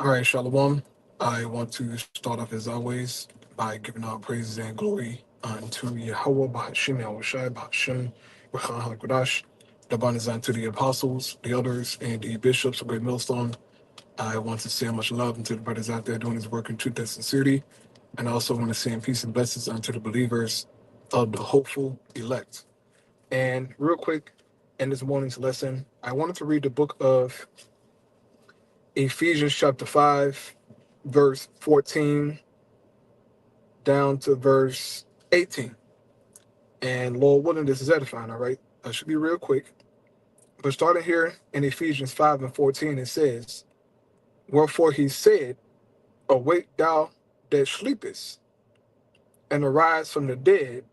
All right, Shalom. I want to start off as always by giving all praises and glory unto Yahweh, Bahashim, Yahushai, Bahashim, Rechan HaKodash. The abundance unto the apostles, the elders, and the bishops of Great Millstone. I want to say much love unto the brothers out there doing his work in truth and sincerity. And I also want to say peace and blessings unto the believers of the hopeful elect. And real quick, in this morning's lesson, I wanted to read the book of Ephesians chapter 5, verse 14 down to verse 18. And Lord willing, this is edifying, all right? I should be real quick. But starting here in Ephesians 5 and 14, it says, Wherefore he said, Awake thou that sleepest, and arise from the dead,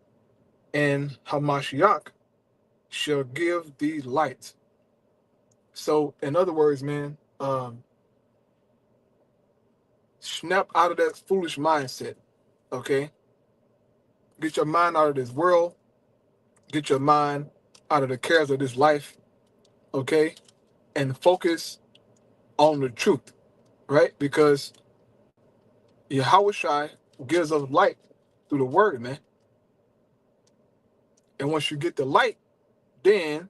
and Hamashiach shall give thee light. So, in other words, man, snap out of that foolish mindset, okay? Get your mind out of this world. Get your mind out of the cares of this life, okay? And focus on the truth, right? Because Yahushai gives us light through the word, man. And once you get the light, then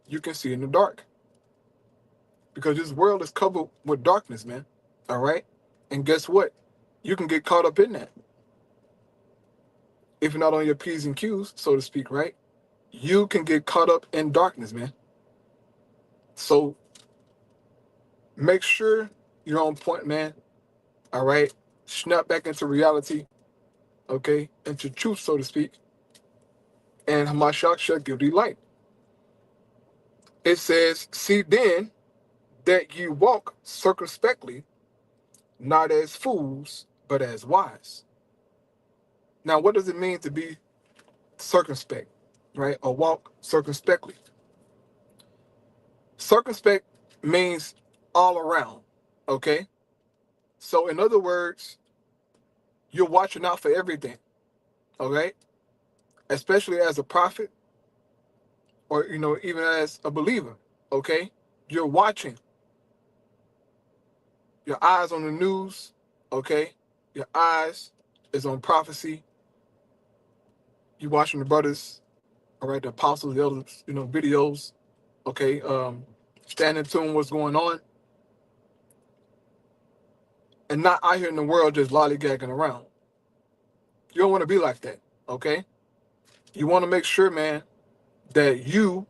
you can see in the dark. Because this world is covered with darkness, man, all right? And guess what? You can get caught up in that. If you're not on your P's and Q's, so to speak, right? You can get caught up in darkness, man. So make sure you're on point, man. All right? Snap back into reality, okay? Into truth, so to speak. And Hamashiach shall give thee light. It says, See then that you walk circumspectly, not as fools, but as wise. Now, what does it mean to be circumspect, right? Or walk circumspectly? Circumspect means all around, okay? So, in other words, you're watching out for everything, okay? Especially as a prophet or, even as a believer, okay? You're watching. Your eyes on the news, okay? Your eyes is on prophecy. You watching the brothers, all right, the apostles, the elders, videos, okay? Standing tuned what's going on. And not out here in the world just lollygagging around. You don't want to be like that, okay? You want to make sure, man, that you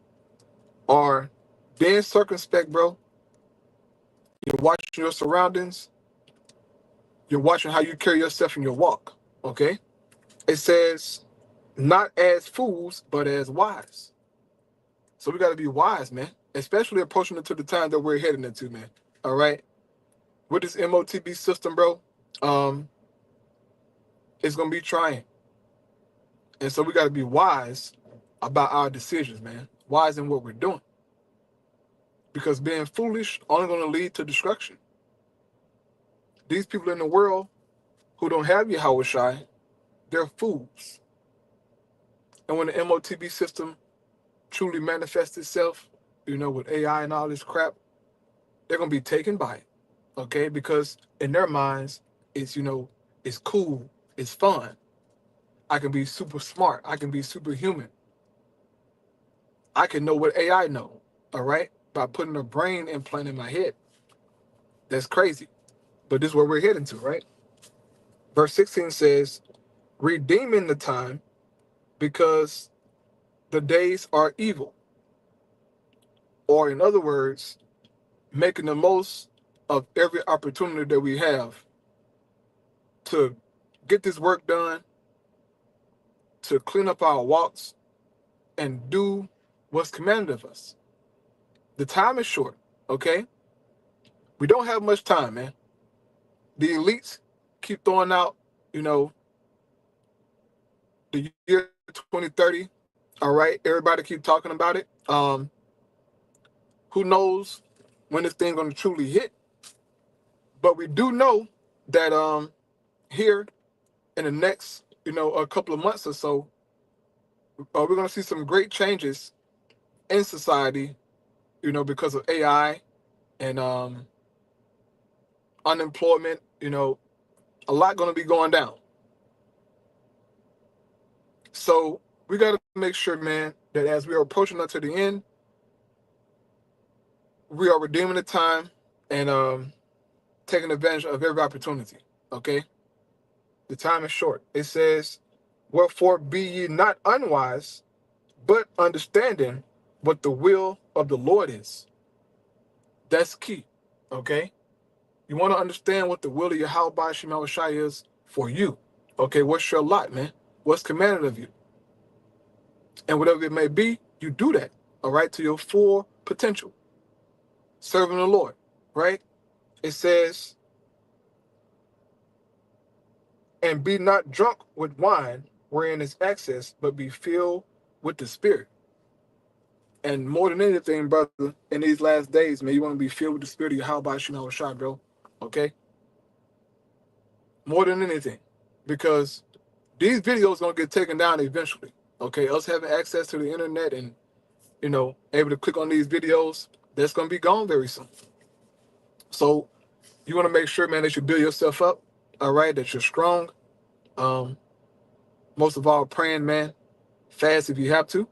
are being circumspect, bro. You're watching your surroundings. You're watching how you carry yourself in your walk, okay? It says, not as fools, but as wise. So we got to be wise, man, especially approaching into the time that we're heading into, man, all right? With this MOTB system, bro, it's going to be trying. And so we got to be wise about our decisions, man. Wise in what we're doing. Because being foolish only going to lead to destruction. These people in the world who don't have Yahushai, they're fools. And when the MOTB system truly manifests itself, with AI and all this crap, they're going to be taken by it, okay? Because in their minds, it's, it's cool, it's fun. I can be super smart. I can be superhuman. I can know what AI know, all right? By putting a brain implant in my head. That's crazy. But this is where we're heading to, right? Verse 16 says, redeeming the time because the days are evil. Or in other words, making the most of every opportunity that we have to get this work done, to clean up our walks, and do what's commanded of us. The time is short, okay? We don't have much time, man. The elites keep throwing out, the year 2030, all right? Everybody keep talking about it. Who knows when this thing going to truly hit? But we do know that here in the next, a couple of months or so, we're going to see some great changes in society, because of AI and unemployment, you know, a lot going to be going down. So we got to make sure, man, that as we are approaching up to the end, we are redeeming the time and taking advantage of every opportunity. Okay? The time is short. It says, wherefore be ye not unwise, but understanding what the will of the Lord is. That's key. Okay? You want to understand what the will of Yahweh Shema Shai is for you. Okay, what's your lot, man? What's commanded of you? And whatever it may be, you do that, all right, to your full potential. Serving the Lord, right? It says, and be not drunk with wine, wherein is excess, but be filled with the Spirit. And more than anything, brother, in these last days, man, you want to be filled with the Spirit of Yahweh Shema Shai, bro. Okay? More than anything. Because these videos going to get taken down eventually. Okay? Us having access to the internet and, you know, able to click on these videos, that's going to be gone very soon. So you want to make sure, man, that you build yourself up, all right, that you're strong. Most of all, praying, man, fast if you have to.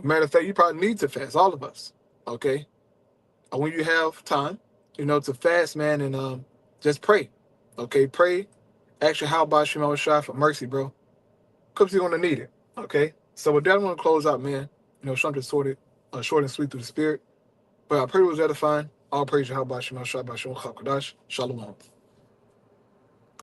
Matter of fact, you probably need to fast, all of us, okay? When you have time, you know, to fast, man, and just pray, okay? Pray, ask your how about Shema Shai for mercy, bro, because you're going to need it, okay? So with that, I'm going to close out, man. You know, something sorted, short and sweet through the Spirit. But I pray it was edifying. All praise Yahweh Shema Shai by Shalom.